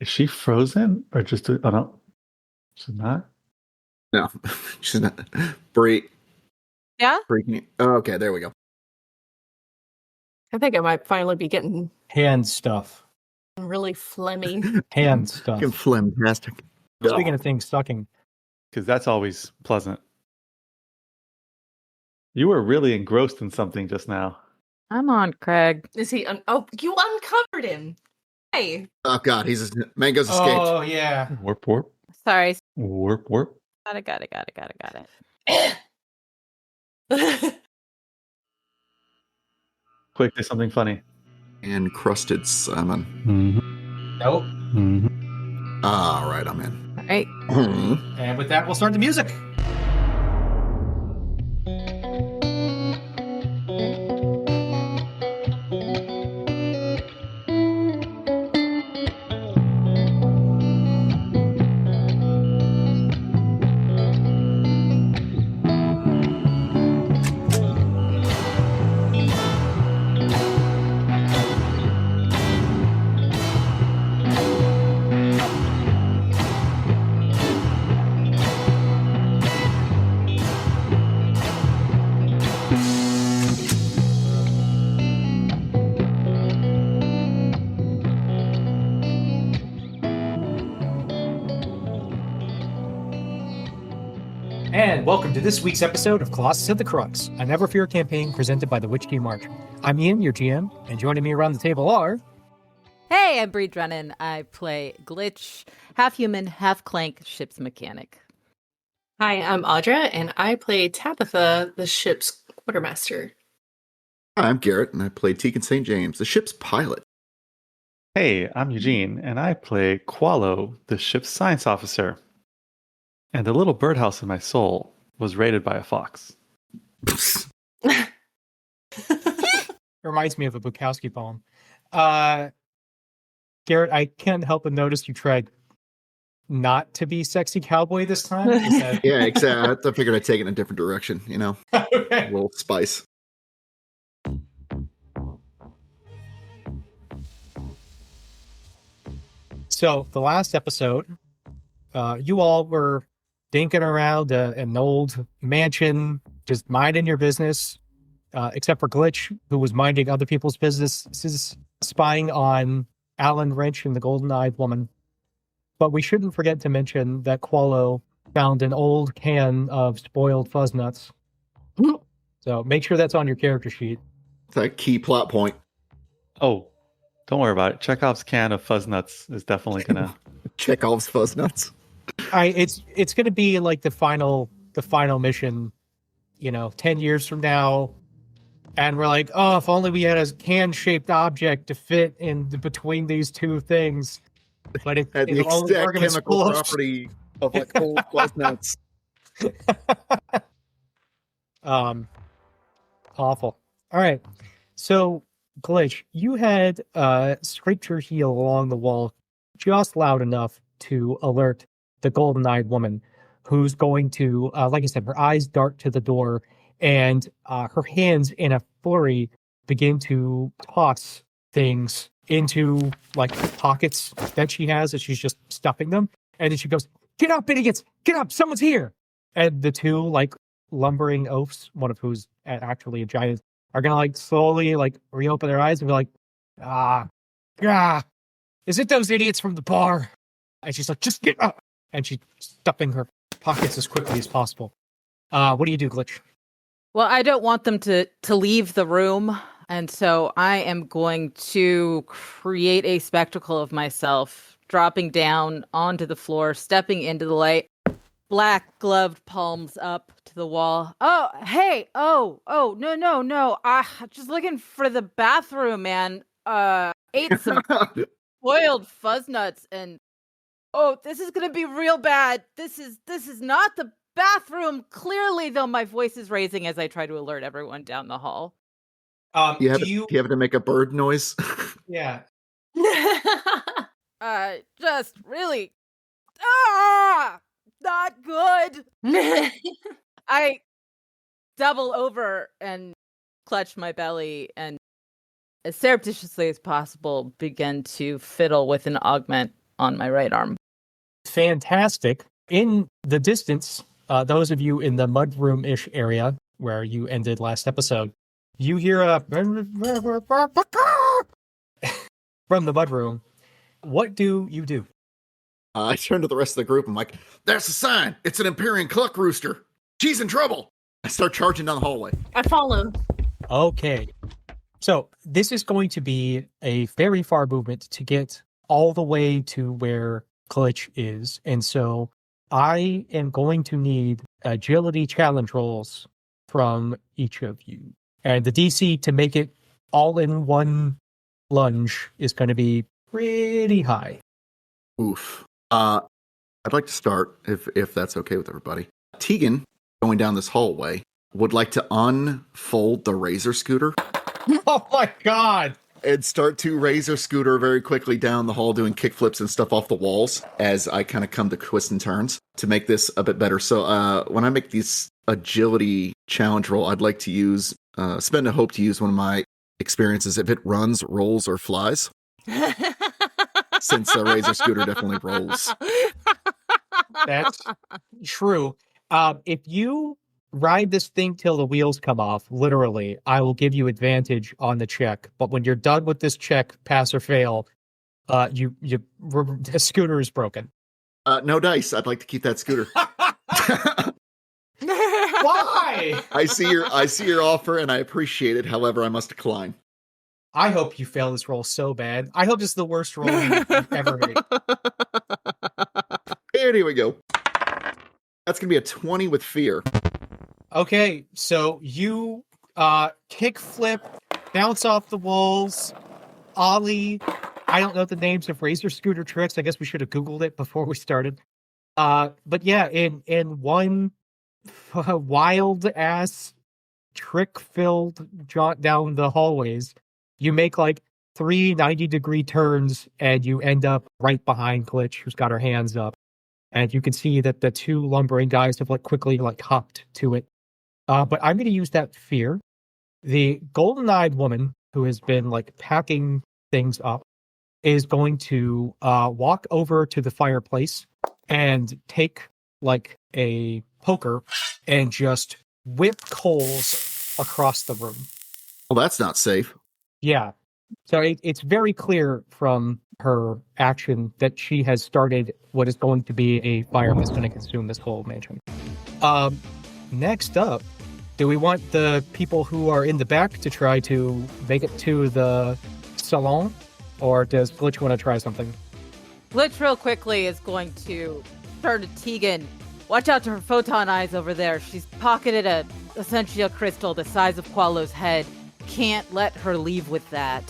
Is she frozen or just? Oh no, she's not. No, she's not. Break. Yeah? Breaking. Oh, okay, there we go. I think I might finally be getting Hand stuff. really phlegmy. Hand stuff. Phlegmastic. Speaking of things sucking. Because that's always pleasant. You were really engrossed in something just now. I'm on, Craig. Is he? Oh, you uncovered him. Hey. Oh God, Mango's escaped. Oh yeah. Warp, warp, Sorry. warp, warp. Got it. Quick, there's something funny. And crusted salmon. Mm-hmm. Nope. Mm-hmm. All right, I'm in. All right. And with that, we'll start the music. And welcome to this week's episode of Colossus at the Crux, a Never Fear campaign presented by the Witchkey March. I'm Ian, your GM, and joining me around the table are... Hey, I'm Bree Drennan. I play Glitch, half human, half clank, ship's mechanic. Hi, I'm Audra, and I play Tabitha, the ship's quartermaster. Hi, I'm Garrett, and I play Tegan St. James, the ship's pilot. Hey, I'm Eugene, and I play Qualo, the ship's science officer. And the little birdhouse in my soul was raided by a fox. Reminds me of a Bukowski poem. Garrett, I can't help but notice you tried not to be sexy cowboy this time. Yeah, exactly. I figured I'd take it in a different direction, you know? Okay. A little spice. So, the last episode, you all were dinking around an old mansion, just minding your business, except for Glitch, who was minding other people's businesses, spying on Alan Wrench and the Golden-Eyed Woman. But we shouldn't forget to mention that Qualo found an old can of spoiled fuzz nuts. So make sure that's on your character sheet. It's a key plot point. Oh, don't worry about it. Chekhov's can of fuzz nuts is definitely gonna... Chekhov's fuzz nuts. It's going to be like the final mission, 10 years from now, and we're like, oh, if only we had a can-shaped object to fit in between these two things. But it had the exact chemical property of like old fuzz nuts. Awful. All right, so Glitch, you had scraped your heel along the wall just loud enough to alert the Golden-Eyed Woman, who's going to, like I said, her eyes dart to the door, and her hands, in a flurry, begin to toss things into, like, pockets that she has, that she's just stuffing them. And then she goes, "Get up, idiots! Get up! Someone's here!" And the two, like, lumbering oafs, one of who's actually a giant, are gonna, like, slowly, like, reopen their eyes and be like, is it those idiots from the bar? And she's like, "Just get up!" And she's stuffing her pockets as quickly as possible. What do you do, Glitch? Well, I don't want them to leave the room, and so I am going to create a spectacle of myself, dropping down onto the floor, stepping into the light, black gloved palms up to the wall. Oh, hey, no. Just looking for the bathroom, man. Ate some boiled fuzz nuts, and oh, this is gonna be real bad. This is not the bathroom. Clearly, though, my voice is raising as I try to alert everyone down the hall. Do you have to make a bird noise? Yeah. Just really, not good. I double over and clutch my belly and, as surreptitiously as possible, begin to fiddle with an augment on my right arm. Fantastic. In the distance, those of you in the mudroom-ish area where you ended last episode, you hear a from the mudroom. What do you do? I turn to the rest of the group. I'm like, "There's a sign. It's an Empyrean cluck rooster. She's in trouble." I start charging down the hallway. I follow. Okay. So this is going to be a very far movement to get all the way to where Glitch is. And so I am going to need agility challenge rolls from each of you. And the DC to make it all in one lunge is going to be pretty high. Oof. I'd like to start, if that's okay with everybody. Tegan, going down this hallway, would like to unfold the razor scooter Oh my god! and start to razor scooter very quickly down the hall, doing kickflips and stuff off the walls as I kind of come to twists and turns to make this a bit better. So when I make these agility challenge roll, I'd like to spend a hope to use one of my experiences if it runs, rolls, or flies. Since a razor scooter definitely rolls. That's true. If you ride this thing till the wheels come off, literally, I will give you advantage on the check. But when you're done with this check, pass or fail, the scooter is broken. No dice. I'd like to keep that scooter. Why? I see your offer and I appreciate it. However, I must decline. I hope you fail this roll so bad. I hope this is the worst roll you've ever made. And here we go. That's going to be a 20 with fear. Okay, so you kick flip, bounce off the walls, ollie. I don't know the names of razor scooter tricks. I guess we should have Googled it before we started. But yeah, in one wild ass trick filled jaunt down the hallways, you make like 3 90-degree turns and you end up right behind Glitch, who's got her hands up. And you can see that the two lumbering guys have quickly hopped to it. But I'm going to use that fear. The golden-eyed woman, who has been packing things up, is going to walk over to the fireplace and take a poker and just whip coals across the room. Well, that's not safe. Yeah. So it's very clear from her action that she has started what is going to be a fire that's going to consume this whole mansion. Next up, do we want the people who are in the back to try to make it to the salon? Or does Glitch want to try something? Glitch real quickly is going to turn to Tegan. Watch out to her photon eyes over there. She's pocketed essentially a crystal the size of Qualo's head. Can't let her leave with that.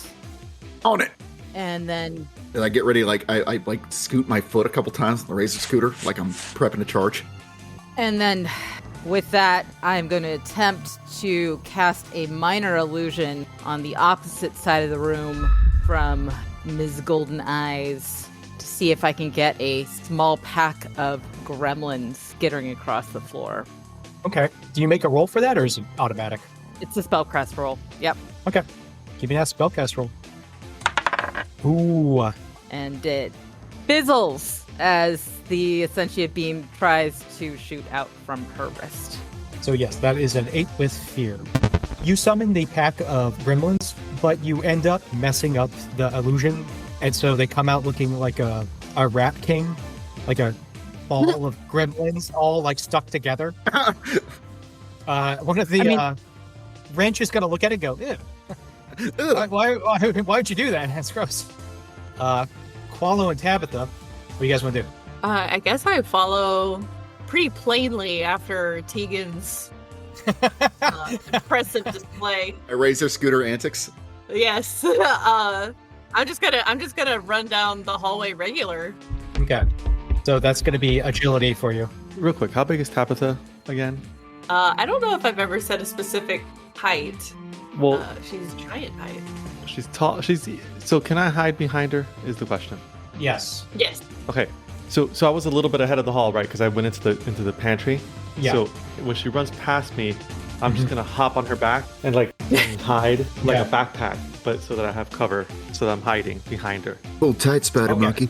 On it. And then And I get ready, I scoot my foot a couple times on the razor scooter, like I'm prepping to charge. And then with that, I'm going to attempt to cast a minor illusion on the opposite side of the room from Ms. Golden Eyes to see if I can get a small pack of gremlins skittering across the floor. Okay. Do you make a roll for that, or is it automatic? It's a spellcraft roll. Yep. Okay. Give me that spellcast roll. Ooh. And it fizzles as the Essentia beam tries to shoot out from her wrist. So yes, that is an 8 with fear. You summon the pack of gremlins, but you end up messing up the illusion, and so they come out looking like a rat king, like a ball of gremlins all stuck together. One of the wrench is going to look at it and go, ew. Why'd you do that? That's gross. Qualo and Tabitha, what do you guys want to do? I guess I follow pretty plainly after Tegan's impressive display. A razor scooter antics. Yes. I'm just gonna run down the hallway regular. Okay. So that's going to be agility for you. Real quick, how big is Tabitha again? I don't know if I've ever said a specific height. Well, she's giant height. she's tall. So can I hide behind her? Is the question. Yes. Yes. Okay. So I was a little bit ahead of the hall, right? Because I went into the pantry. Yeah. So when she runs past me, I'm just gonna hop on her back and hide Yeah. a backpack, but so that I have cover, so that I'm hiding behind her. Hold tight, spider Okay. monkey.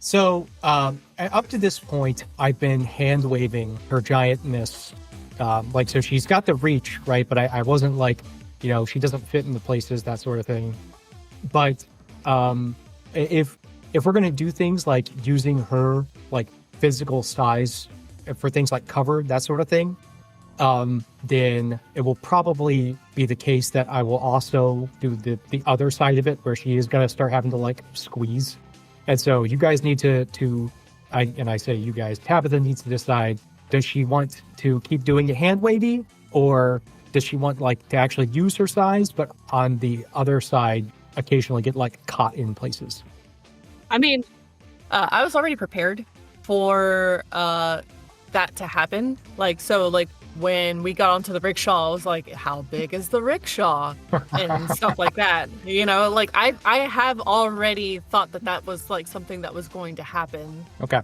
So up to this point, I've been hand waving her giantness. So she's got the reach, right? But I wasn't like, she doesn't fit in the places, that sort of thing. But if we're going to do things like using her like physical size for things like cover, that sort of thing, then it will probably be the case that I will also do the other side of it where she is going to start having to like squeeze. And so you guys need I say you guys, Tabitha needs to decide, does she want to keep doing it hand wavy, or does she want like to actually use her size, but on the other side, occasionally get like caught in places? I mean, I was already prepared for that to happen. When we got onto the rickshaw, I was like, how big is the rickshaw? And stuff like that. I have already thought that was like something that was going to happen. Okay.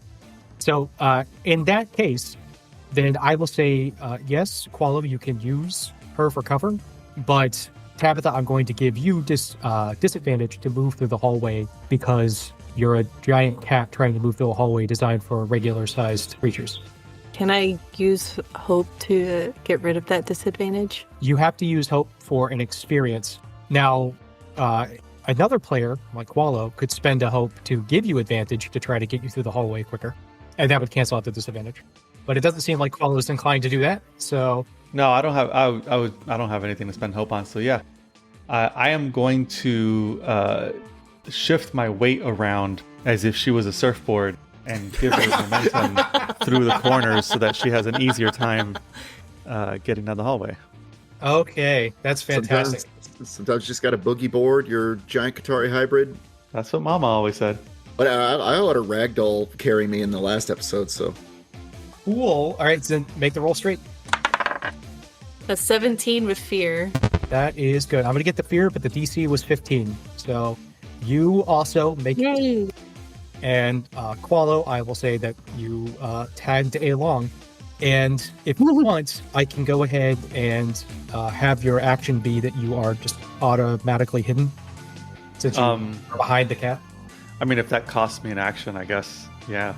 So in that case, then I will say, yes, Qualo, you can use her for cover, but Tabitha, I'm going to give you disadvantage to move through the hallway because you're a giant cat trying to move through a hallway designed for regular-sized creatures. Can I use hope to get rid of that disadvantage? You have to use hope for an experience. Now, another player, like Qualo, could spend a hope to give you advantage to try to get you through the hallway quicker, and that would cancel out the disadvantage. But it doesn't seem like Qualo is inclined to do that, so... No, I don't have. I don't have anything to spend hope on. So yeah, I am going to shift my weight around as if she was a surfboard and give her momentum through the corners so that she has an easier time getting down the hallway. Okay, that's fantastic. Sometimes you just got a boogie board, your giant Qatari hybrid. That's what Mama always said. But I let a ragdoll carry me in the last episode, so... Cool. All right, so make the roll straight. A 17 with fear. That is good. I'm going to get the fear, but the DC was 15. So you also make it. And Qualo, I will say that you tagged along. And if you want, I can go ahead and have your action be that you are just automatically hidden since you're behind the cat. I mean, if that costs me an action, I guess, yeah.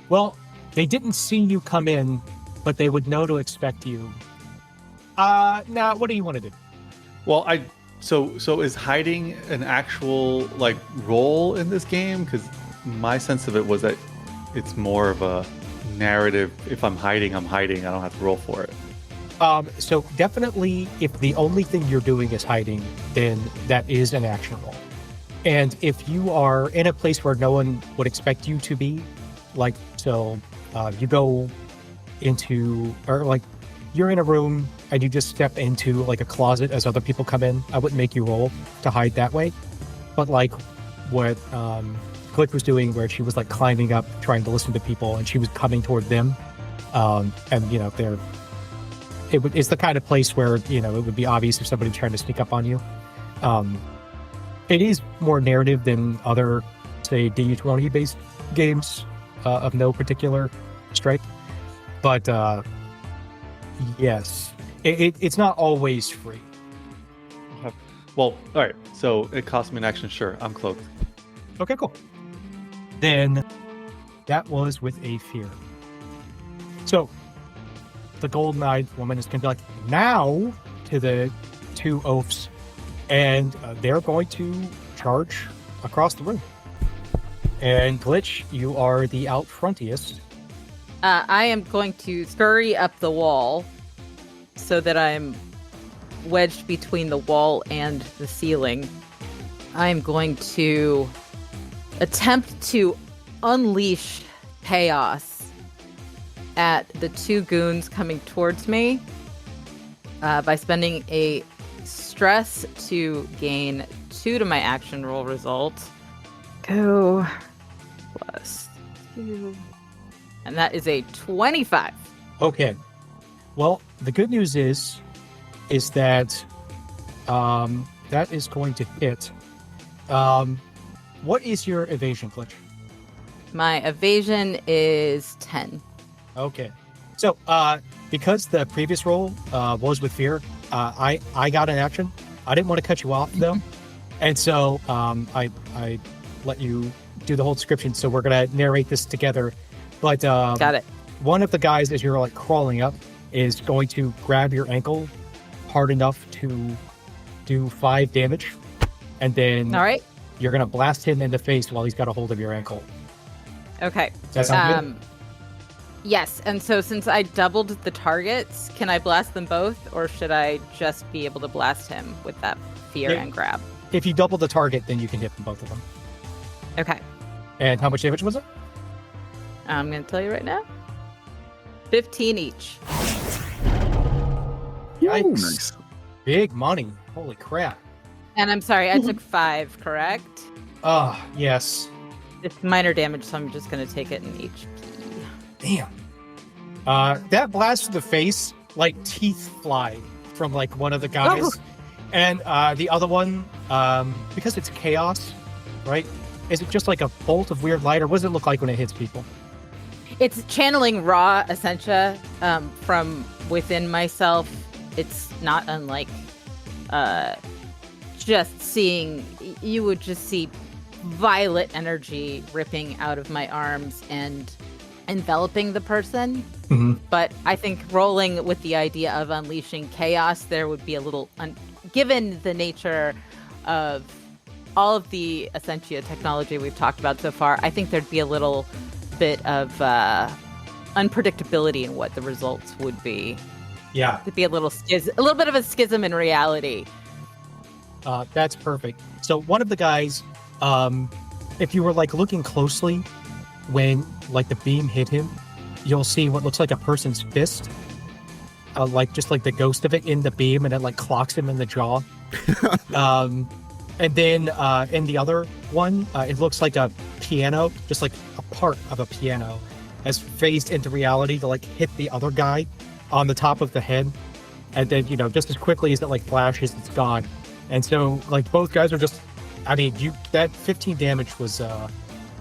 Well, they didn't see you come in, but they would know to expect you. Now, what do you want to do? Well, so is hiding an actual like role in this game? Because my sense of it was that it's more of a narrative. If I'm hiding, I'm hiding. I don't have to roll for it. So definitely, if the only thing you're doing is hiding, then that is an action roll. And if you are in a place where no one would expect you to be, you go into, or like you're in a room and you just step into like a closet as other people come in, I wouldn't make you roll to hide that way. But like what Click was doing, where she was like climbing up trying to listen to people and she was coming toward them, it's the kind of place where it would be obvious if somebody tried to sneak up on you. It is more narrative than other, say, D20 based games of no particular stripe. But yes, it's not always free. Well, all right. So it cost me an action. Sure, I'm cloaked. Okay, cool. Then that was with a fear. So the golden-eyed woman is going to be like, now to the two oafs, and they're going to charge across the room. And Glitch, you are the out frontiest. I am going to scurry up the wall so that I'm wedged between the wall and the ceiling. I'm going to attempt to unleash chaos at the two goons coming towards me by spending a stress to gain 2 to my action roll result. Go +2. And that is a 25. Okay. Well, the good news is that that is going to hit. What is your evasion, Glitch? My evasion is 10. Okay. So, because the previous roll was with fear, I got an action. I didn't want to cut you off, though. And so I let you do the whole description, so we're gonna narrate this together. But Got it. one of the guys, as you're like crawling up, is going to grab your ankle hard enough to do 5 damage, and then All right. you're gonna blast him in the face while he's got a hold of your ankle. Okay. Does that sound good? Yes, and so since I doubled the targets, can I blast them both, or should I just be able to blast him with that fear Yeah. and grab? If you double the target, then you can hit them, both of them. Okay. And how much damage was it? I'm going to tell you right now. 15 each. Yikes. Ooh, nice. Big money. Holy crap. And I'm sorry, I took 5, correct? Ah, yes. It's minor damage, so I'm just going to take it in each. Damn. That blast to the face, like teeth fly from like one of the guys. Oh. And the other one, because it's chaos, right? Is it just like a bolt of weird light, or what does it look like when it hits people? It's channeling raw essentia from within myself. It's not unlike just seeing, you would just see violet energy ripping out of my arms and enveloping the person. Mm-hmm. But I think rolling with the idea of unleashing chaos, there would be a little, given the nature of all of the Essentia technology we've talked about so far, I think there'd be a little bit of unpredictability in what the results would be. Yeah, It'd be a little bit of a schism in reality. that's perfect. So one of the guys, if you were like looking closely when like the beam hit him, you'll see what looks like a person's fist, like just like the ghost of it in the beam, and it like clocks him in the jaw. And then in the other one, it looks like a piano, just like a part of a piano, has phased into reality to like hit the other guy on the top of the head, and then just as quickly as it like flashes, it's gone. And so like both guys are just, I mean, that 15 damage was a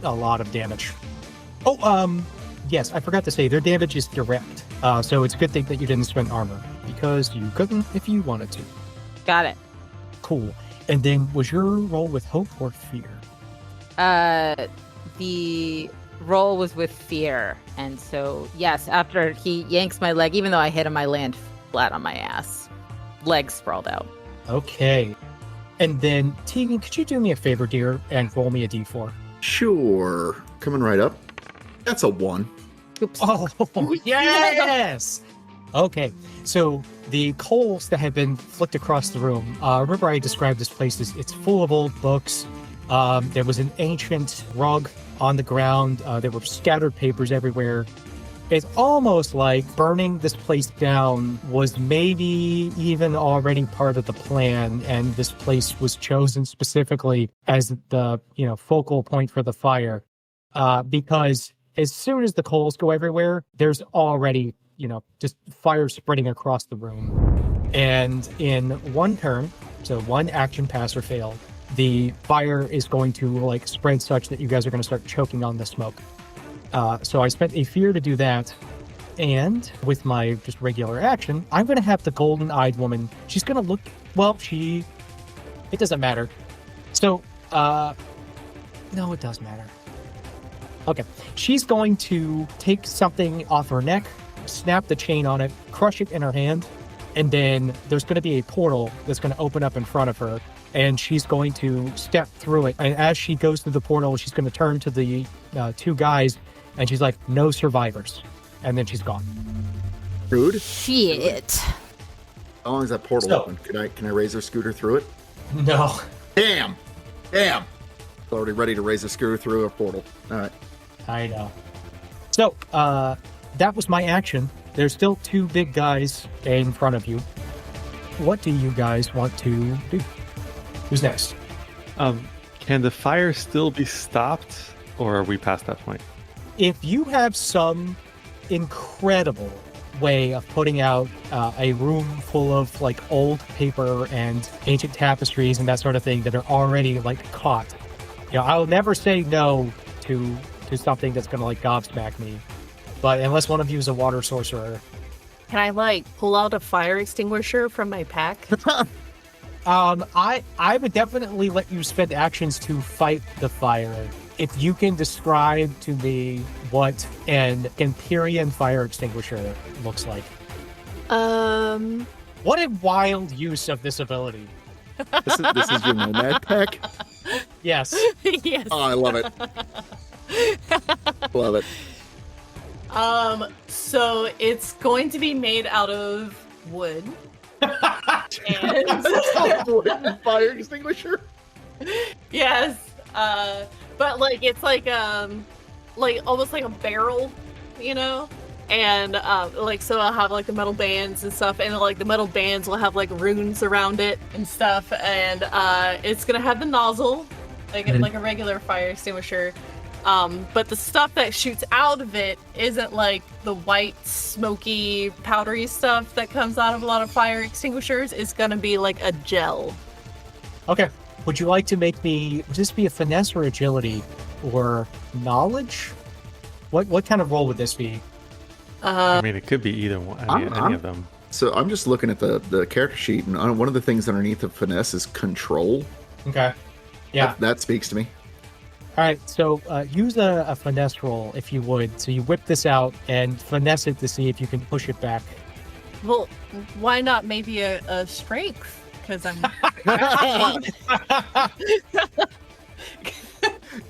lot of damage. Oh, yes, I forgot to say their damage is direct, so it's a good thing that you didn't spend armor, because you couldn't if you wanted to. Got it. Cool. And then was your roll with hope or fear? The roll was with fear, and so yes, after he yanks my leg, even though I hit him, I land flat on my ass, legs sprawled out. Okay. And then Tegan, could you do me a favor, dear, and roll me a d4? Sure. Coming right up. That's a 1. Oops. Oh, yes! Okay, so the coals that have been flicked across the room, remember I described this place as it's full of old books. There was an ancient rug on the ground. There were scattered papers everywhere. It's almost like burning this place down was maybe even already part of the plan, and this place was chosen specifically as the focal point for the fire, because as soon as the coals go everywhere, there's already just fire spreading across the room. And in one turn, so one action, pass or fail, the fire is going to like spread such that you guys are going to start choking on the smoke. So I spent a fear to do that. And with my just regular action, I'm going to have the golden-eyed woman. She's going to look, well, it doesn't matter. So, no, it does matter. Okay. She's going to take something off her neck, snap the chain on it, crush it in her hand, and then there's going to be a portal that's going to open up in front of her, and she's going to step through it. And as she goes through the portal, she's going to turn to the 2 guys, and she's like, "No survivors," and then she's gone. Rude. Shit. How long is that portal So- open? Can I razor scooter through it? No. Damn. Already ready to razor scooter through a portal. All right. I know. So, that was my action. There's still 2 big guys in front of you. What do you guys want to do? Who's next? Can the fire still be stopped, or are we past that point? If you have some incredible way of putting out a room full of like old paper and ancient tapestries and that sort of thing that are already like caught, I'll never say no to something that's gonna like gobsmack me. But unless one of you is a water sorcerer. Can I pull out a fire extinguisher from my pack? I would definitely let you spend actions to fight the fire. If you can describe to me what an Empyrean fire extinguisher looks like. What a wild use of this ability. This is your nomad pack? Yes. Yes. Oh, I love it. Love it. So it's going to be made out of wood. And Fire extinguisher? yes. But like it's like almost like a barrel, you know? And like so I'll have like the metal bands and stuff, and like the metal bands will have like runes around it and stuff, and it's gonna have the nozzle like a regular fire extinguisher. But the stuff that shoots out of it isn't like the white, smoky, powdery stuff that comes out of a lot of fire extinguishers. It's gonna be like a gel. Okay. Would you like to make me, would this be a finesse or agility or knowledge? What kind of role would this be? I mean, it could be either one. Any of them. So I'm just looking at the character sheet, and one of the things underneath of finesse is control. Okay. Yeah. That speaks to me. All right. So use a finesse roll if you would. So you whip this out and finesse it to see if you can push it back. Well, why not maybe a strength? Because I'm.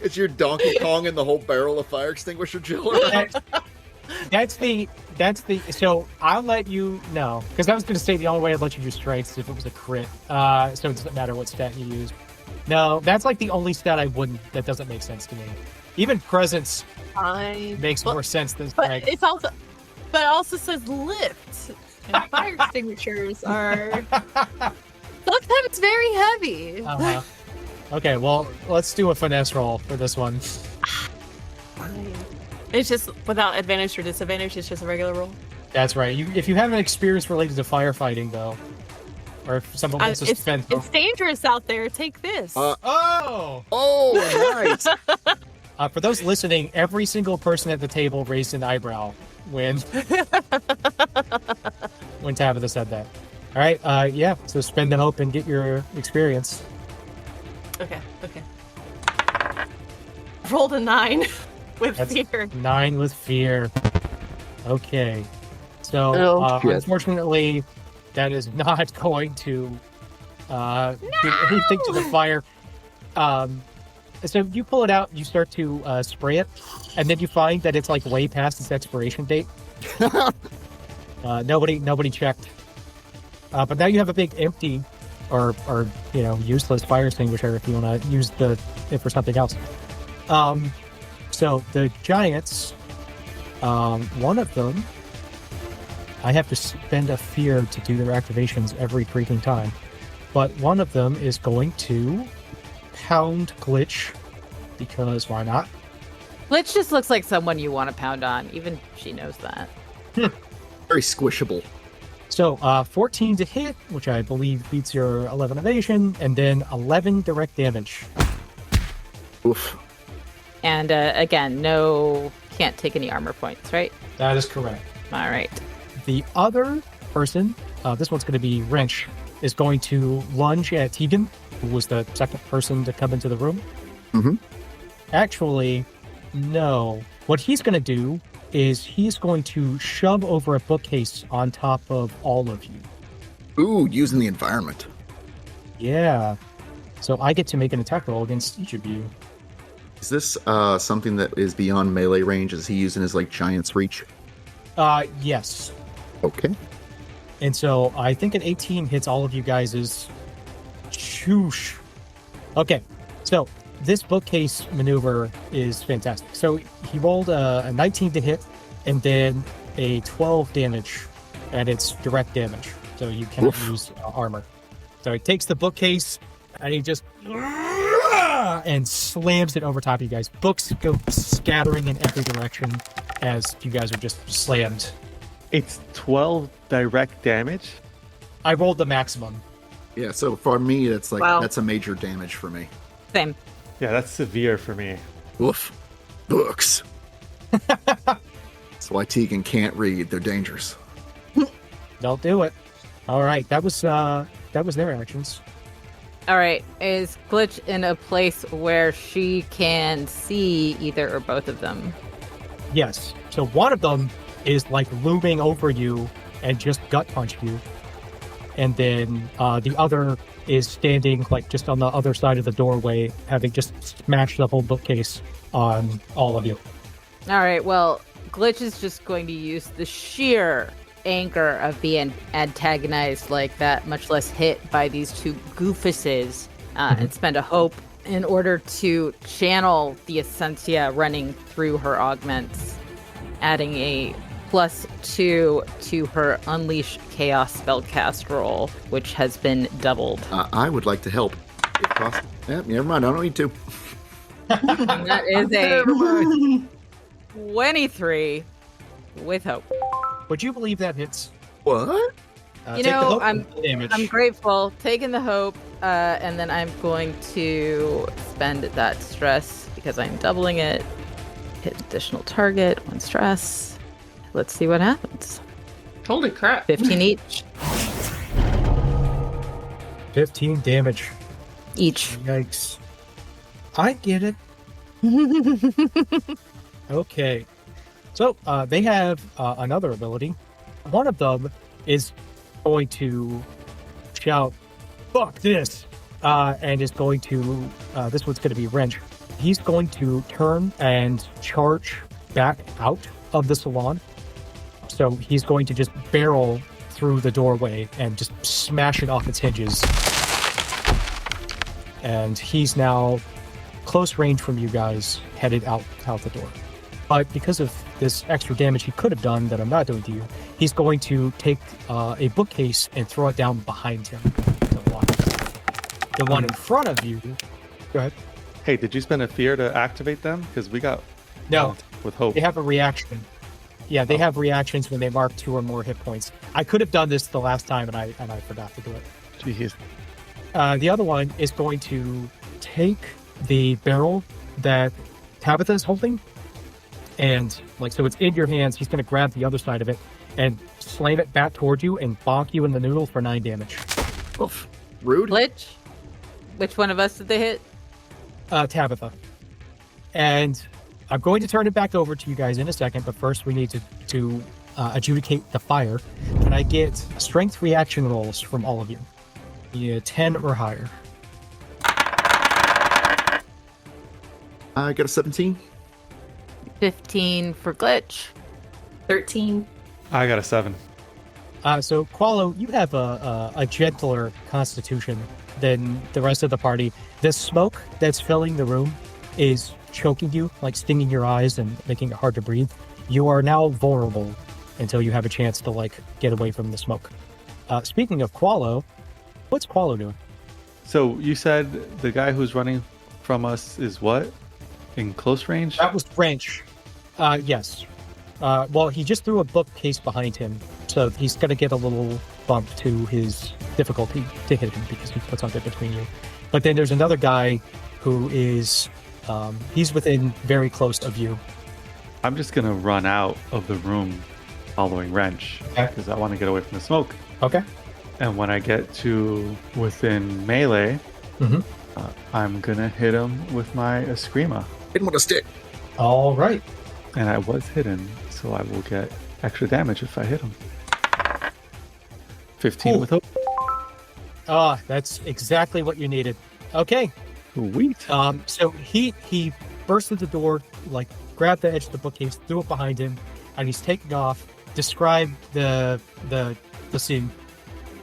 It's your Donkey Kong and the whole barrel of fire extinguisher chiller. That's the. So I'll let you know, because I was going to say the only way I'd let you do strengths is if it was a crit. So it doesn't matter what stat you use. No, that's like the only stat I wouldn't. That doesn't make sense to me. Even presence makes more sense than strength. But it's also, but it also says lift, and fire extinguishers are sometimes very heavy. Uh-huh. Okay, well, let's do a finesse roll for this one. It's just without advantage or disadvantage. It's just a regular roll. That's right. If you have an experience related to firefighting, though, or if someone wants to spend... It's dangerous out there. Take this. Oh, nice. For those listening, every single person at the table raised an eyebrow when Tabitha said that. All right, yeah, so spend the hope and get your experience. Okay. Rolled a 9 with That's fear. 9 with fear. Okay. So, unfortunately, that is not going to do anything to the fire. So you pull it out, you start to spray it, and then you find that it's like way past its expiration date. Nobody checked. But now you have a big empty or useless fire extinguisher if you want to use it for something else. So the giants, one of them, I have to spend a fear to do their activations every freaking time. But one of them is going to pound Glitch, because why not? Glitch just looks like someone you want to pound on. Even she knows that. Very squishable. So 14 to hit, which I believe beats your 11 evasion, and then 11 direct damage. Oof. And again, can't take any armor points, right? That is correct. All right. The other person, this one's going to be Wrench, is going to lunge at Tegan, who was the second person to come into the room. Mm-hmm. Actually, no. What he's going to do is he's going to shove over a bookcase on top of all of you. Ooh, using the environment. Yeah. So I get to make an attack roll against each of you. Is this something that is beyond melee range? Is he using his giant's reach? Yes. Okay. And so I think an 18 hits all of you guys' shoosh. Okay. So this bookcase maneuver is fantastic. So he rolled a 19 to hit and then a 12 damage, and it's direct damage. So you cannot use armor. So he takes the bookcase and he just and slams it over top of you guys. Books go scattering in every direction as you guys are just slammed. It's 12 direct damage? I rolled the maximum. Yeah, so for me, it's Wow. That's a major damage for me. Same. Yeah, that's severe for me. Oof. Books. That's why Tegan can't read. They're dangerous. Don't do it. All right, that was their actions. All right. Is Glitch in a place where she can see either or both of them? Yes. So one of them is like looming over you and just gut punch you. And then the other is standing like just on the other side of the doorway, having just smashed the whole bookcase on all of you. All right. Well, Glitch is just going to use the sheer anger of being antagonized like that, much less hit by these two goofuses, and spend a hope in order to channel the essentia running through her augments, adding a +2 to her Unleash Chaos spellcast roll, which has been doubled. I would like to help, if possible. Yeah, never mind. I don't need to. And that is a 23 with hope. Would you believe that hits? What? You take the know, hope and the damage. I'm grateful. Taking the hope, and then I'm going to spend that stress because I'm doubling it. Hit additional target, 1 stress. Let's see what happens. Holy crap. 15 each. 15 damage. Each. Yikes. I get it. Okay. So they have another ability. One of them is going to shout, "Fuck this!" And is going to, this one's going to be Wrench. He's going to turn and charge back out of the salon. So he's going to just barrel through the doorway and just smash it off its hinges. And he's now close range from you guys, headed out the door. But because of this extra damage he could have done that I'm not doing to you, he's going to take a bookcase and throw it down behind him. The one in front of you. Go ahead. Hey, did you spend a fear to activate them? Because we got No, with hope. they have a reaction. Yeah, they have reactions when they mark 2 or more hit points. I could have done this the last time, and I forgot to do it. Jeez. The other one is going to take the barrel that Tabitha is holding, and so it's in your hands. He's going to grab the other side of it and slam it back toward you and bonk you in the noodle for 9 damage. Oof. Rude. Glitch? Which one of us did they hit? Tabitha. And I'm going to turn it back over to you guys in a second, but first we need to adjudicate the fire. Can I get strength reaction rolls from all of you? Yeah, 10 or higher. I got a 17. 15 for Glitch. 13. I got a 7. So, Qualo, you have a gentler constitution than the rest of the party. The smoke that's filling the room is choking you, like stinging your eyes and making it hard to breathe. You are now vulnerable until you have a chance to get away from the smoke. Speaking of Qualo, what's Qualo doing? So you said the guy who's running from us is what? In close range? That was Wrench. Yes. Well, he just threw a bookcase behind him, so he's going to get a little bump to his difficulty to hit him because he puts something between you. But then there's another guy who is, he's within very close of you. I'm just going to run out of the room following Wrench Okay. because I want to get away from the smoke. Okay. And when I get to within melee, Mm-hmm. I'm going to hit him with my Eskrima. Hit him with a stick. All right. And I was hidden, so I will get extra damage if I hit him. 15 Cool. with hope. That's exactly what you needed. Okay. Sweet. So he burst through the door, grabbed the edge of the bookcase, threw it behind him, and he's taking off. Describe the scene.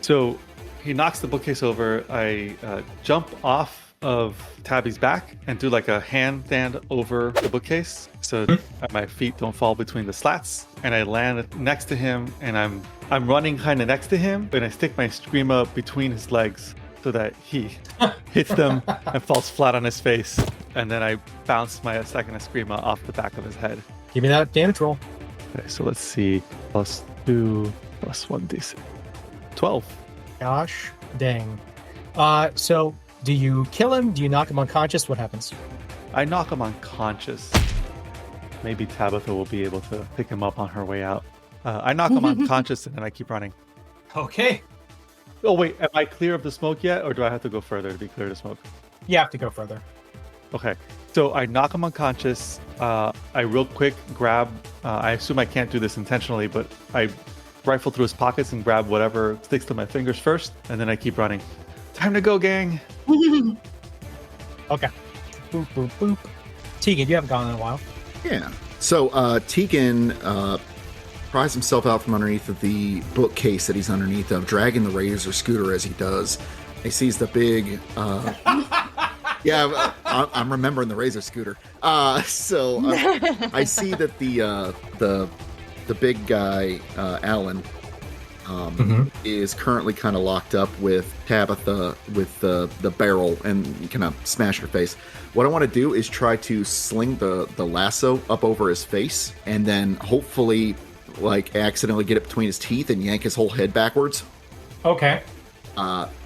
So he knocks the bookcase over. I jump off of Tabby's back and do a handstand over the bookcase so that my feet don't fall between the slats. And I land next to him, and I'm running kind of next to him, and I stick my Screama between his legs so that he hits them and falls flat on his face. And then I bounce my second Screama off the back of his head. Give me that damage roll. Okay, so let's see. +2 +1d6. 12. Gosh dang. So do you kill him? Do you knock him unconscious? What happens? I knock him unconscious. Maybe Tabitha will be able to pick him up on her way out. I knock him unconscious and then I keep running. Okay. Oh wait, am I clear of the smoke yet, or do I have to go further to be clear of smoke? You have to go further. Okay, so I knock him unconscious. I real quick grab. I assume I can't do this intentionally, but I rifle through his pockets and grab whatever sticks to my fingers first, and then I keep running. Time to go, gang! Okay. Boop, boop, boop. Tegan, you haven't gone in a while. Yeah. So Tegan pries himself out from underneath of the bookcase that he's underneath of, dragging the razor scooter as he does. He sees the big... yeah, I'm remembering the razor scooter. I see that the big guy, Alan, is currently kind of locked up with Tabitha with the barrel and kind of smash her face. What I want to do is try to sling the lasso up over his face and then hopefully like accidentally get it between his teeth and yank his whole head backwards. Okay.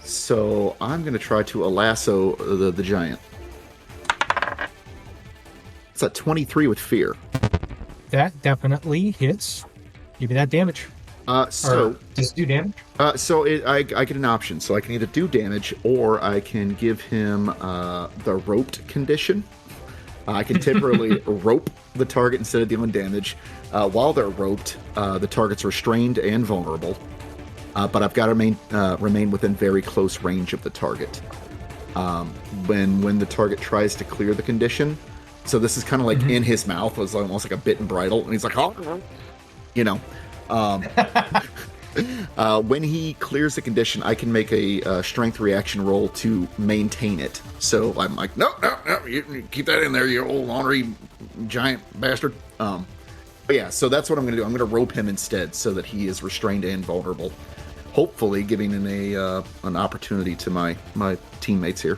So I'm going to try to lasso the giant. It's a 23 with fear. That definitely hits. Give me that damage. Does it do damage? I get an option. So I can either do damage or I can give him the roped condition. I can temporarily rope the target instead of dealing damage. While they're roped, the target's restrained and vulnerable. But I've got to remain within very close range of the target. When the target tries to clear the condition, so this is kind of like in his mouth, it's almost like a bit and bridle, and he's like, oh, you know. When he clears the condition, I can make a strength reaction roll to maintain it. So I'm like, no, you keep that in there, you old ornery giant bastard. But yeah, so that's what I'm going to do. I'm going to rope him instead so that he is restrained and vulnerable. Hopefully giving an opportunity to my teammates here.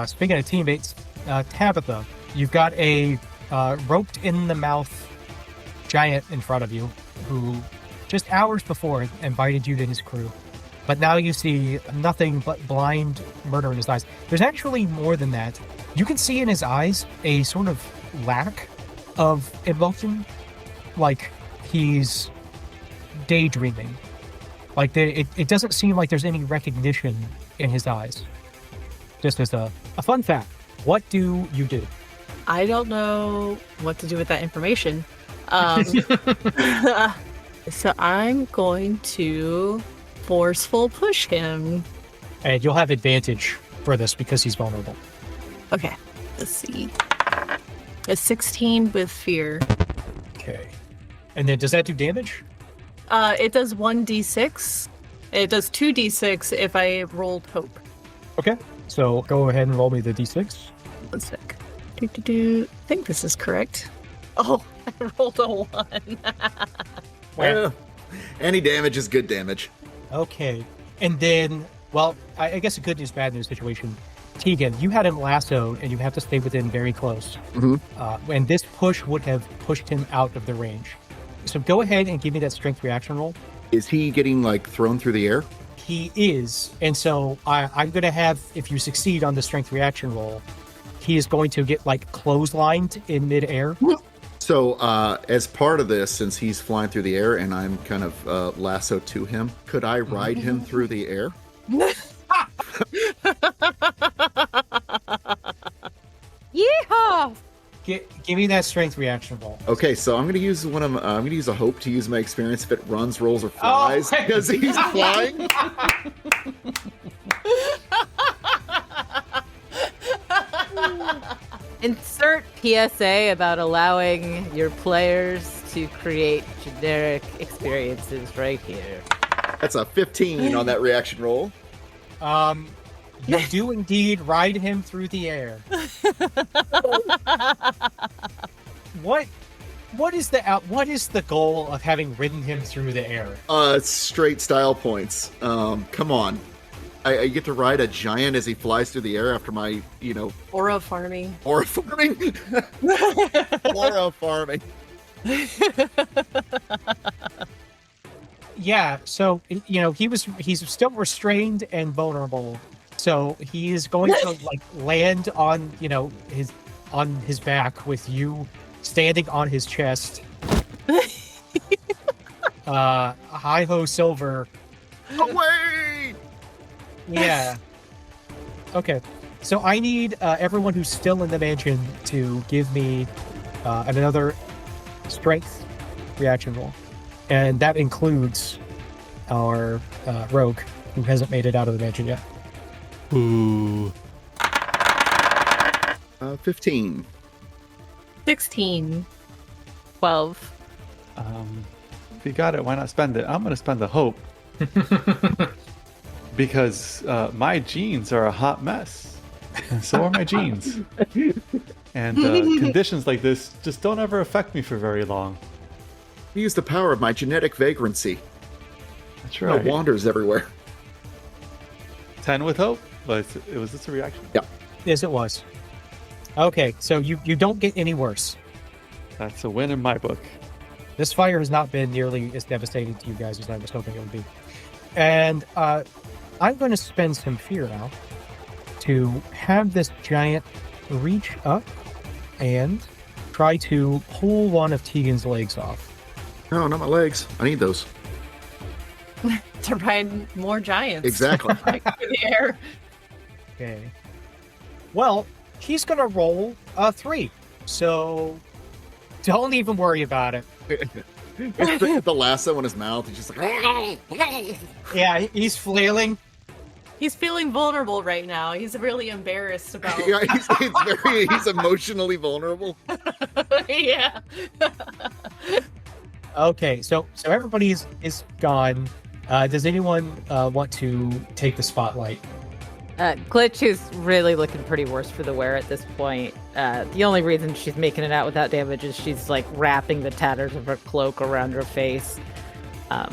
Speaking of teammates, Tabitha, you've got a roped in the mouth giant in front of you who just hours before invited you to his crew. But now you see nothing but blind murder in his eyes. There's actually more than that. You can see in his eyes a sort of lack of emotion, like he's daydreaming. Like it doesn't seem like there's any recognition in his eyes. Just as a fun fact, what do you do? I don't know what to do with that information. So I'm going to forceful push him. And you'll have advantage for this because he's vulnerable. Okay, let's see. A 16 with fear. Okay. And then does that do damage? It does 1d6. It does 2d6 if I rolled hope. Okay. So go ahead and roll me the d6. 1 sec. I think this is correct. Oh, I rolled a 1. Well, any damage is good damage. Okay. And then, well, I guess a good news, bad news situation. Tegan, you had him lassoed and you have to stay within very close. And this push would have pushed him out of the range. So go ahead and give me that strength reaction roll. Is he getting like thrown through the air? He is. And so I'm going to have, if you succeed on the strength reaction roll, he is going to get like clotheslined in midair. So as part of this, since he's flying through the air and I'm kind of lassoed to him, could I ride him through the air? Yeehaw! Give me that strength reaction roll. Okay, so I'm gonna use I'm gonna use a hope to use my experience if it runs, rolls, or flies because he's flying. Insert PSA about allowing your players to create generic experiences right here. That's a 15 on that reaction roll. You do indeed ride him through the air. What is the goal of having ridden him through the air? Straight style points. Come on. I get to ride a giant as he flies through the air after my, Aura farming. Aura farming? Aura farming. Yeah, so, he's still restrained and vulnerable. So he is going to land on, on his back with you standing on his chest. Hi-ho Silver. Away! Yeah. Okay. So I need everyone who's still in the mansion to give me another strength reaction roll. And that includes our rogue, who hasn't made it out of the mansion yet. Ooh. 15. 16. 12. If you got it, why not spend it? I'm going to spend the hope. Because my jeans are a hot mess. So are my jeans. And conditions like this just don't ever affect me for very long. I use the power of my genetic vagrancy. That's It right. wanders everywhere. 10 with hope? But it was just a reaction. Yeah. Yes, it was. Okay, so you don't get any worse. That's a win in my book. This fire has not been nearly as devastating to you guys as I was hoping it would be. And I'm going to spend some fear now to have this giant reach up and try to pull one of Tegan's legs off. No, not my legs. I need those. To ride more giants. Exactly. Like, in the air. Okay. Well, he's going to roll a 3. So don't even worry about it. The lasso in his mouth. He's just like, Yeah, he's flailing. He's feeling vulnerable right now. He's really embarrassed about. yeah, he's emotionally vulnerable. Yeah. Okay, so everybody is gone. Does anyone want to take the spotlight? Glitch is really looking pretty worse for the wear at this point. The only reason she's making it out without damage is she's like wrapping the tatters of her cloak around her face. I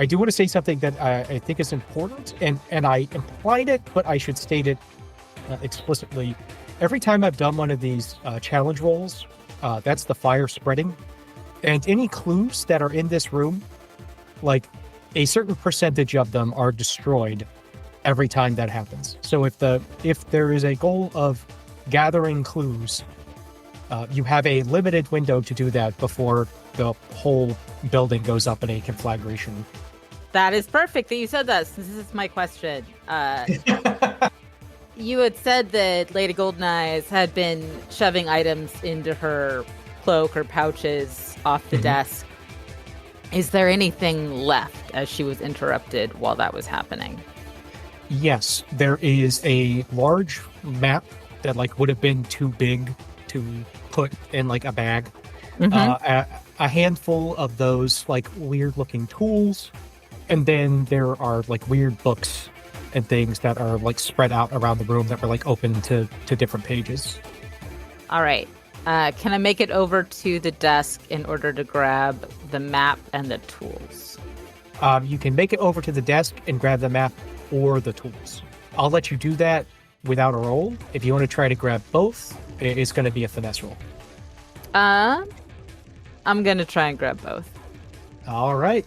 do want to say something that I think is important, and I implied it, but I should state it explicitly. Every time I've done one of these challenge rolls, that's the fire spreading, and any clues that are in this room, like a certain percentage of them are destroyed every time that happens. So if there is a goal of gathering clues, you have a limited window to do that before the whole building goes up in a conflagration. That is perfect that you said that. This is my question. You had said that Lady Goldeneyes had been shoving items into her cloak or pouches off the desk. Is there anything left as she was interrupted while that was happening? Yes, there is a large map that would have been too big to put in a bag. A handful of those weird looking tools, and then there are weird books and things that are spread out around the room that were open to different pages. All right. Can I make it over to the desk in order to grab the map and the tools? You can make it over to the desk and grab the map or the tools. I'll let you do that without a roll. If you want to try to grab both, it's going to be a finesse roll. I'm going to try and grab both. All right.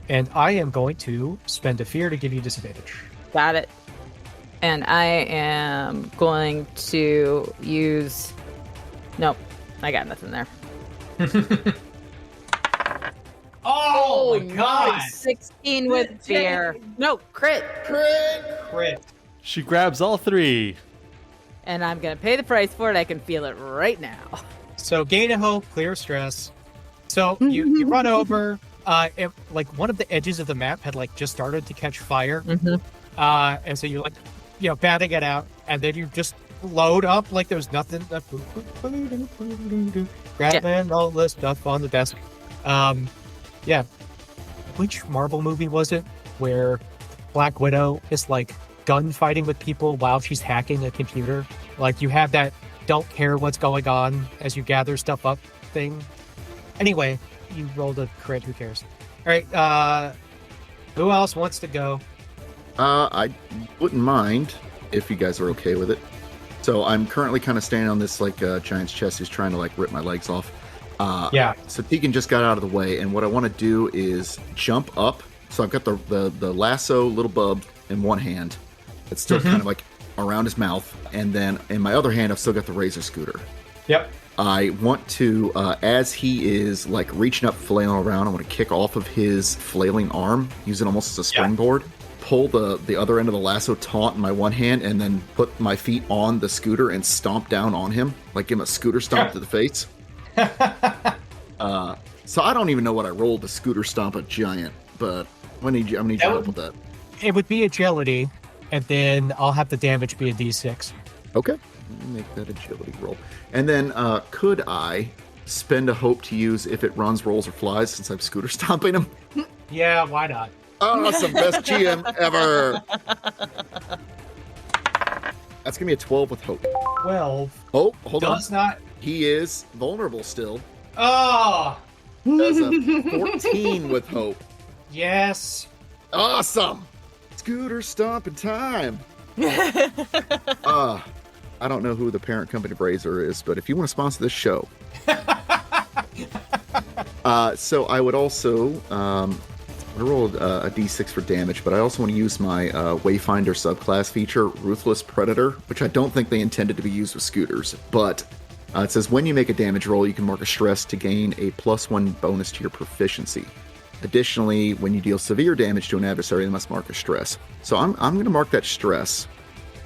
And I am going to spend a fear to give you disadvantage. Got it. And I am going to use... Nope. I got nothing there. Oh my god! 16 with fear. No, crit. Crit. She grabs all 3. And I'm going to pay the price for it. I can feel it right now. So gain a hope, clear stress. So you run over. And, one of the edges of the map had just started to catch fire. And so you're batting it out, and then you just load up like there's nothing. Grabbing all this stuff on the desk. Yeah. Which Marvel movie was it where Black Widow is gunfighting with people while she's hacking a computer? You have that don't care what's going on as you gather stuff up thing. Anyway, you rolled a crit, who cares? All right, who else wants to go? I wouldn't mind if you guys are okay with it. So I'm currently kind of standing on this giant's chest who's trying to rip my legs off. Yeah. So Tegan just got out of the way, and what I want to do is jump up. So I've got the lasso little bub in one hand. It's still kind of around his mouth, and then in my other hand I've still got the razor scooter. Yep. I want to, as he is like reaching up, flailing around, I want to kick off of his flailing arm, use it almost as a springboard, pull the other end of the lasso taut in my one hand, and then put my feet on the scooter and stomp down on him, like give him a scooter stomp to the face. So I don't even know what I rolled to scooter stomp a giant, but I'm gonna need your help with that. It would be agility, and then I'll have the damage be a d6. Okay. Let me make that agility roll. And then could I spend a hope to use if it runs, rolls, or flies since I'm scooter stomping him? Yeah, why not? Oh, that's the best GM ever. That's going to be a 12 with hope. 12. Oh, hold on. Does not. He is vulnerable still. Oh, That's a 14 with hope. yes. Awesome. Scooter stomping time. I don't know who the parent company of Razor is, but if you want to sponsor this show. So I would also, I rolled a d6 for damage, but I also want to use my Wayfinder subclass feature, Ruthless Predator, which I don't think they intended to be used with scooters. But it says when you make a damage roll, you can mark a stress to gain a +1 bonus to your proficiency. Additionally, when you deal severe damage to an adversary, they must mark a stress. So I'm going to mark that stress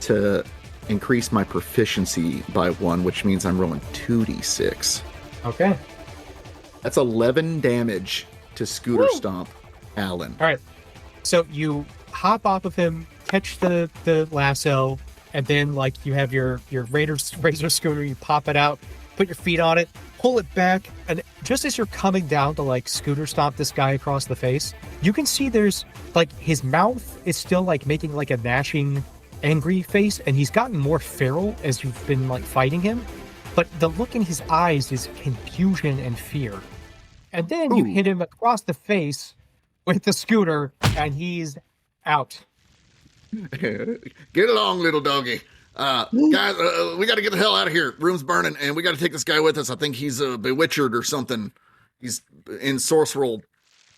to increase my proficiency by 1, which means I'm rolling 2d6. Okay. That's 11 damage to Scooter Stomp Alan. All right. So you hop off of him, catch the lasso, and then like you have your razor scooter, you pop it out, put your feet on it, pull it back, and just as you're coming down to like scooter stomp this guy across the face, you can see there's like his mouth is still like making like a gnashing angry face, and he's gotten more feral as you've been like fighting him, but the look in his eyes is confusion and fear. And then you hit him across the face with the scooter, and he's out. Get along, little doggy. Guys, we got to get the hell out of here. Room's burning, and we got to take this guy with us. I think he's bewitched or something. He's in sorceral.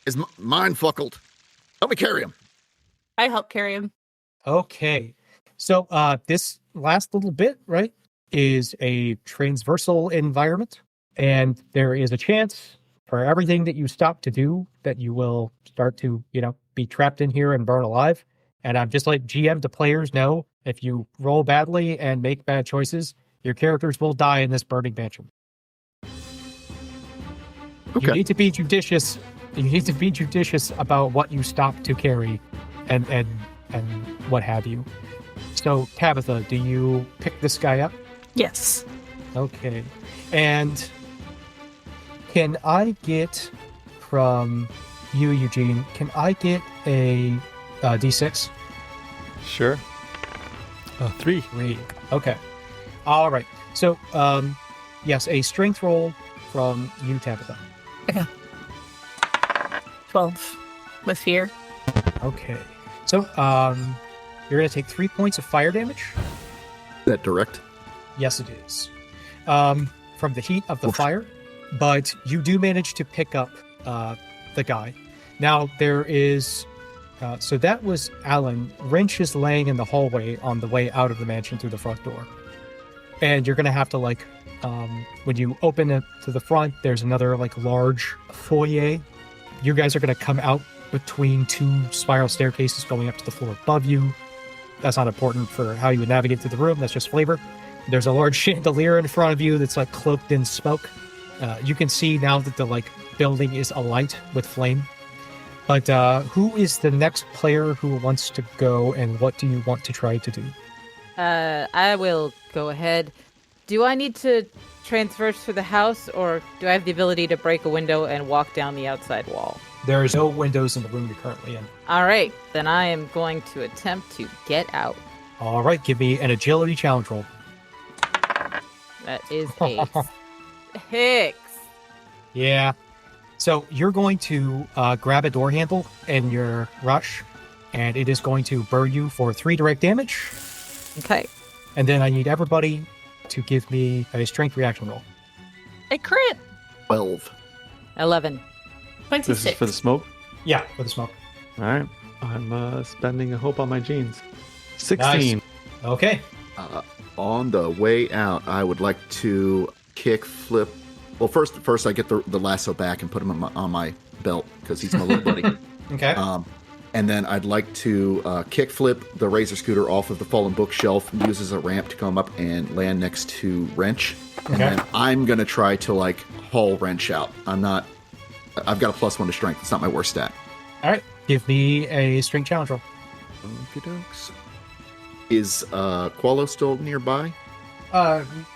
His mind fuckled. Help me carry him. I help carry him. Okay. So this last little bit, right, is a transversal environment, and there is a chance for everything that you stop to do that you will start to, be trapped in here and burn alive. And I'm just like GM to players know, if you roll badly and make bad choices, your characters will die in this burning mansion. Okay. You need to be judicious. You need to be judicious about what you stop to carry and what have you. So, Tabitha, do you pick this guy up? Yes. Okay. And can I get from you, Eugene, can I get a D6? Sure. 3. 3. Okay. All right. So, yes, a strength roll from you, Tabitha. Okay. 12 with fear. Okay. So, you're going to take 3 points of fire damage. Is that direct? Yes, it is. From the heat of the fire. But you do manage to pick up the guy. Now, there is... so that was Alan. Wrench is laying in the hallway on the way out of the mansion through the front door. And you're going to have to, when you open it to the front, there's another, large foyer. You guys are going to come out between 2 spiral staircases going up to the floor above you. That's not important for how you would navigate through the room. That's just flavor. There's a large chandelier in front of you that's, cloaked in smoke. You can see now that the, building is alight with flame. But who is the next player who wants to go, and what do you want to try to do? I will go ahead. Do I need to transverse through the house, or do I have the ability to break a window and walk down the outside wall? There is no windows in the room you're currently in. All right, then I am going to attempt to get out. All right, give me an agility challenge roll. That is a 6. Yeah. So you're going to grab a door handle in your rush, and it is going to burn you for 3 direct damage. Okay. And then I need everybody to give me a strength reaction roll. A crit. 12. 11. 26. This is for the smoke? Yeah, for the smoke. All right. I'm spending a hope on my jeans. 16. Nice. Okay. On the way out, I would like to kick flip. Well, first I get the lasso back and put him on my belt because he's my little buddy. Okay. And then I'd like to kick flip the Razor Scooter off of the fallen bookshelf, use as a ramp to come up and land next to Wrench. And then I'm going to try to, like, haul Wrench out. I've got a +1 to strength. It's not my worst stat. All right. Give me a strength challenge roll. Okey-dokes. Is Qualo still nearby?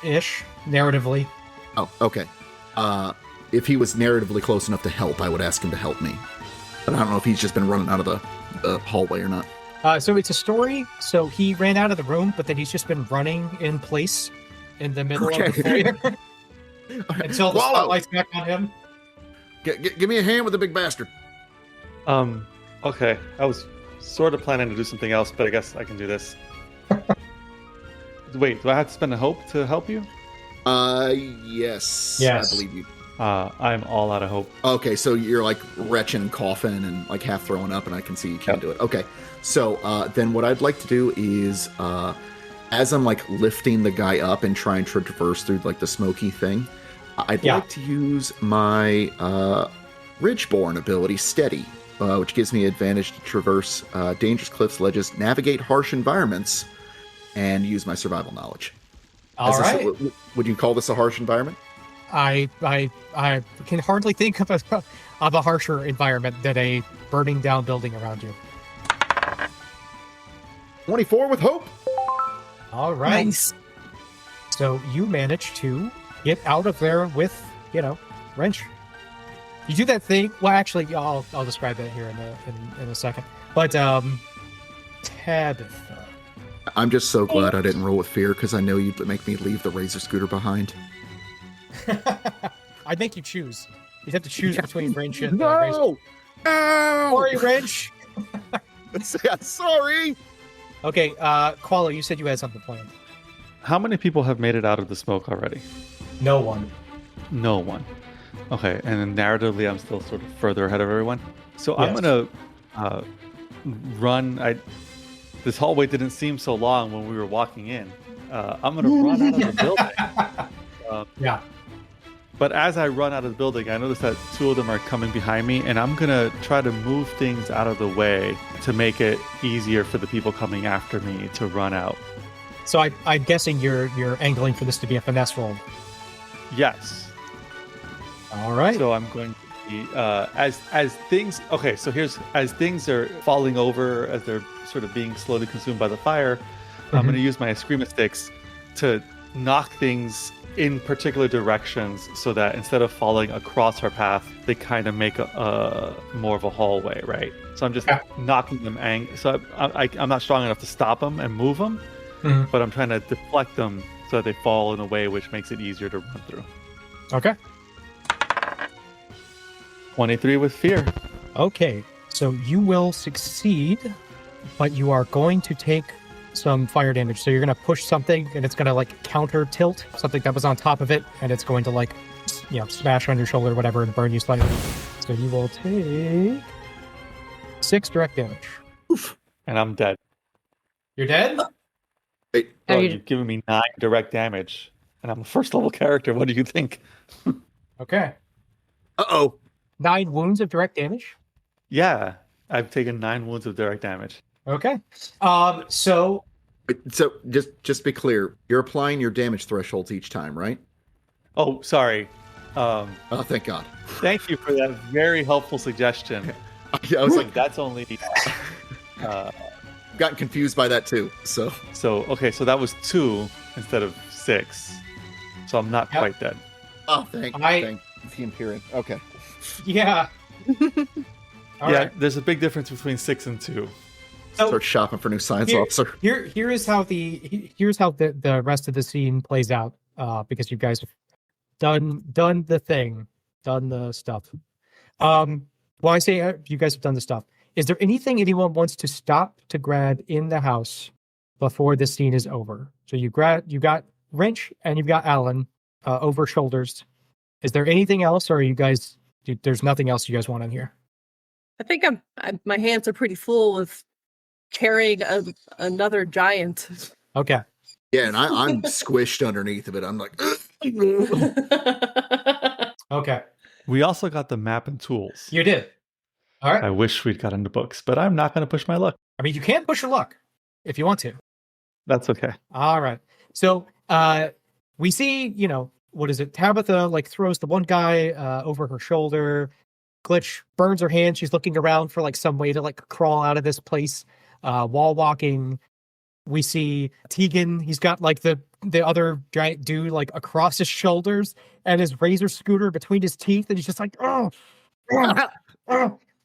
Ish. Narratively. Oh, okay. If he was narratively close enough to help, I would ask him to help me. But I don't know if he's just been running out of the hallway or not. So it's a story. So he ran out of the room, but then he's just been running in place in the middle of the foyer until the spotlight's back on him. Give me a hand with the big bastard. Okay. I was sort of planning to do something else, but I guess I can do this. Wait, do I have to spend a hope to help you? Yes. Yes. I believe you. I'm all out of hope. Okay, so you're like retching and coughing and like half throwing up, and I can see you can't do it. Okay, so then what I'd like to do is, as I'm like lifting the guy up and trying to traverse through like the smoky thing, I'd like to use my Ridgeborn ability, Steady, which gives me advantage to traverse dangerous cliffs, ledges, navigate harsh environments, and use my survival knowledge. All right. Would you call this a harsh environment? I can hardly think of a harsher environment than a burning down building around you. 24 with hope. All right. Nice. So you manage to get out of there with, Wrench. You do that thing. Well, actually, I'll describe that here in a second. But Tabitha. I'm just so glad I didn't roll with fear because I know you'd make me leave the Razor Scooter behind. I'd make you choose. You'd have to choose between Wrench and No! Razor. No! Sorry, Wrench. Sorry! Okay, Qualo, you said you had something planned. How many people have made it out of the smoke already? No one. No one. Okay, and then narratively, I'm still sort of further ahead of everyone. So I'm gonna run. This hallway didn't seem so long when we were walking in. I'm gonna run out of the building. Yeah. But as I run out of the building, I notice that two of them are coming behind me, and I'm gonna try to move things out of the way to make it easier for the people coming after me to run out. So I'm guessing you're angling for this to be a finesse roll. Yes. All right. So I'm going to be as things. Okay, so as things are falling over, as they're sort of being slowly consumed by the fire, I'm going to use my Eskrima sticks to knock things in particular directions, so that instead of falling across our path, they kind of make a more of a hallway, right? So I'm just knocking them. So I'm not strong enough to stop them and move them, but I'm trying to deflect them so that they fall in a way which makes it easier to run through. Okay. 23 with fear. Okay, so you will succeed, but you are going to take some fire damage. So you're going to push something, and it's going to like counter tilt something that was on top of it, and it's going to like, smash on your shoulder or whatever and burn you slightly. So you will take 6 direct damage. Oof. And I'm dead. You're dead? Wait, You've given me 9 direct damage, and I'm a first level character. What do you think? Okay. uh-oh. 9 wounds of direct damage? Yeah, I've taken 9 wounds of direct damage. Okay. So just be clear, you're applying your damage thresholds each time, right? Oh, sorry. Oh, thank God. Thank you for that very helpful suggestion. Yeah, I was like, That's only... gotten confused by that too. So okay, so that was 2 instead of 6. So I'm not quite dead. oh, thank Team Hearing. Okay. yeah. All yeah, right. there's a big difference between 6 and 2. So Start shopping for new science here- officer. here's how the rest of the scene plays out, because you guys have done the thing, done the stuff. Well, I say you guys have done the stuff. Is there anything anyone wants to stop to grab in the house before this scene is over? So you got Wrench and you've got Alan over shoulders. Is there anything else, or are you guys? There's nothing else you guys want in here? I think my hands are pretty full with carrying another giant. Okay. Yeah, and I'm squished underneath of it. I'm like, ugh. Okay. We also got the map and tools. You did. All right. I wish we'd got into books, but I'm not going to push my luck. I mean, you can push your luck if you want to. That's okay. All right. So we see, what is it? Tabitha like throws the one guy over her shoulder. Glitch burns her hand. She's looking around for like some way to like crawl out of this place. Wall walking. We see Tegan. He's got like the other giant dude like across his shoulders and his razor scooter between his teeth, and he's just like, oh.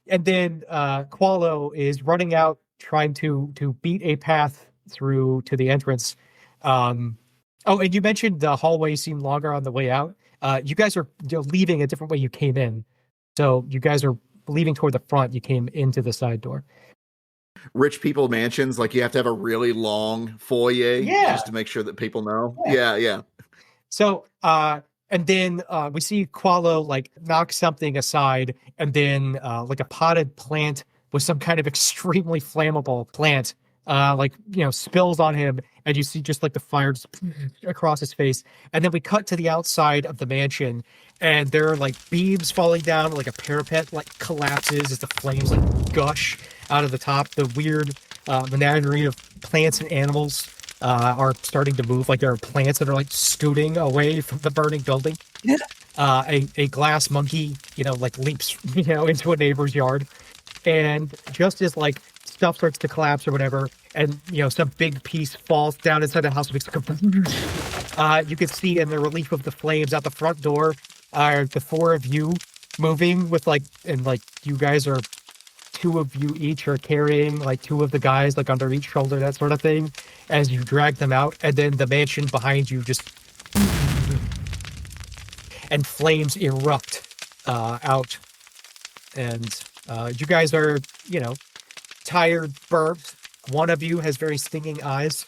And then Qualo is running out trying to beat a path through to the entrance. And you mentioned the hallway seemed longer on the way out. You guys are leaving a different way you came in. So you guys are leaving toward the front. You came into the side door. Rich people mansions, like you have to have a really long foyer just to make sure that people know. Yeah. So, and then we see Qualo like knock something aside, and then like a potted plant with some kind of extremely flammable plant spills on him, and you see just like the fire just across his face. And then we cut to the outside of the mansion, and there are like beams falling down, like a parapet like collapses as the flames like gush out of the top. The weird menagerie of plants and animals are starting to move. Like there are plants that are like scooting away from the burning building. A glass monkey, leaps, into a neighbor's yard. And just as like stuff starts to collapse or whatever, and some big piece falls down inside the house, makes like you can see in the relief of the flames out the front door are the four of you moving with you guys are, two of you each are carrying like two of the guys like under each shoulder, that sort of thing, as you drag them out. And then the mansion behind you just and flames erupt out. And you guys are, tired, burnt. One of you has very stinging eyes,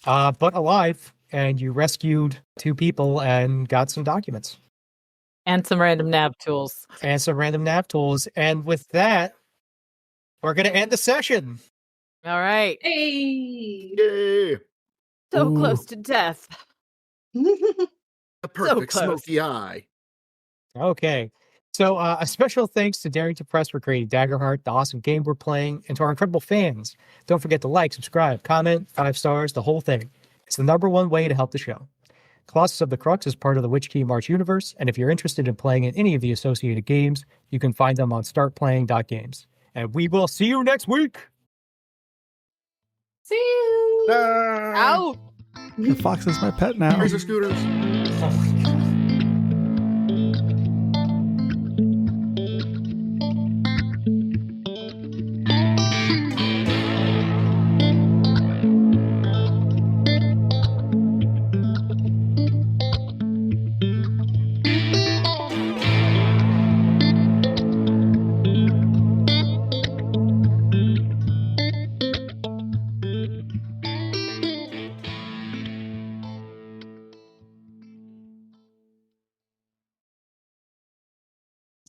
but alive. And you rescued two people and got some documents. And some random nav tools. And with that, we're going to end the session. All right. Hey! Yay! So close to death. A perfect close. smoky eye. Okay. So a special thanks to Darrington Press for creating Daggerheart, the awesome game we're playing, and to our incredible fans. Don't forget to like, subscribe, comment, 5 stars, the whole thing. It's the #1 way to help the show. Colossus of the Crux is part of the Witchkey March universe, and if you're interested in playing in any of the associated games, you can find them on startplaying.games. And we will see you next week! See you! Out! The fox is my pet now. Razor scooters.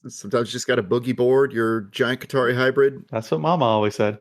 Sometimes you just got a boogie board, your giant Qatari hybrid. That's what Mama always said.